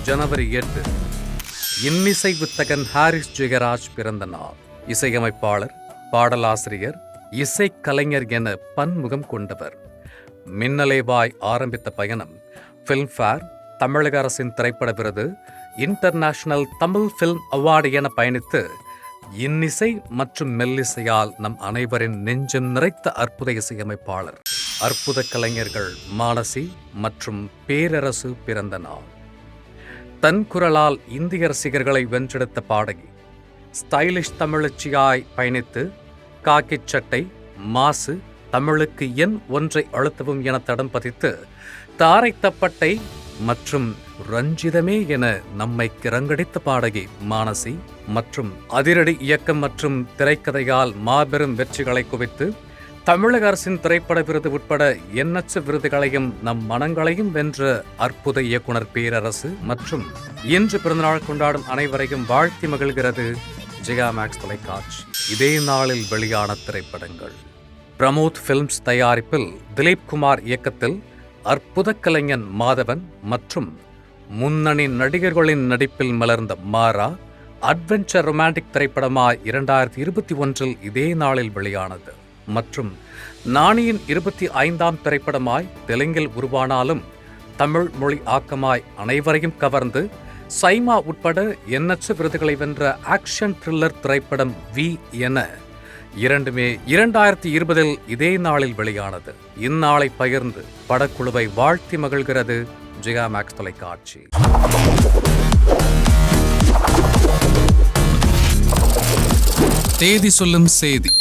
ஜனவரி 8 இன்னிசை வித்தகன் ஹாரிஸ் ஜெயராஜ் பிறந்த நாள். இசையமைப்பாளர், பாடலாசிரியர், இசைக்கலைஞர் என பன்முகம் கொண்டவர். மின்னலேவாய் ஆரம்பித்த பயணம் ஃபில்ம்ஃபேர், தமிழக அரசின் திரைப்பட விருது, இன்டர்நேஷனல் தமிழ் ஃபில்ம் அவார்டு என பயணித்து இன்னிசை மற்றும் மெல்லிசையால் நம் அனைவரின் நெஞ்சம் நிறைத்த அற்புத இசையமைப்பாளர். அற்புத கலைஞர்கள் மானசி மற்றும் பேரரசு பிறந்த நாள். தன் குரலால் இந்திய ரசிகர்களை வென்றெடுத்த பாடகி, ஸ்டைலிஷ் தமிழச்சியாய் பயணித்து காக்கிச் சட்டை, மாசு, தமிழுக்கு எண் ஒன்றை அழுத்தவும் என தடம் பதித்து தாரை தப்பட்டை மற்றும் ரஞ்சிதமே என நம்மை கிறங்கடித்த பாடகி மானசி மற்றும் அதிரடி இயக்கம் மற்றும் திரைக்கதையால் மாபெரும் வெற்றிகளை குவித்து தமிழக அரசின் திரைப்பட விருது உட்பட எண்ணற்ற விருதுகளையும் நம் மனங்களையும் வென்ற அற்புத இயக்குனர் பேரரசு மற்றும் இன்று பிறந்தநாள் கொண்டாடும் அனைவரையும் வாழ்த்தி மகிழ்கிறது ஜெயா மேக்ஸ் தொலைக்காட்சி. இதே நாளில் வெளியான திரைப்படங்கள்: பிரமோத் ஃபில்ம்ஸ் தயாரிப்பில் திலீப் குமார் இயக்கத்தில் அற்புத கலைஞன் மாதவன் மற்றும் முன்னணி நடிகர்களின் நடிப்பில் மலர்ந்த மாறா அட்வென்ச்சர் ரொமான்டிக் திரைப்படமாய் 2021 இதே நாளில் வெளியானது. மற்றும் நாணியின் 25ஆம் திரைப்படமாய் தெலுங்கில் உருவானாலும் தமிழ் மொழி ஆக்கமாய் அனைவரையும் கவர்ந்து சைமா உட்பட எண்ணற்ற விருதுகளை வென்ற ஆக்ஷன் த்ரில்லர் திரைப்படம் வி என இரண்டுமே 2020 இதே நாளில் வெளியானது. இந்நாளை பகிர்ந்து படக்குழுவை வாழ்த்தி மகிழ்கிறது ஜெயா மேக்ஸ் தொலைக்காட்சி. தேதி சொல்லும் செய்தி.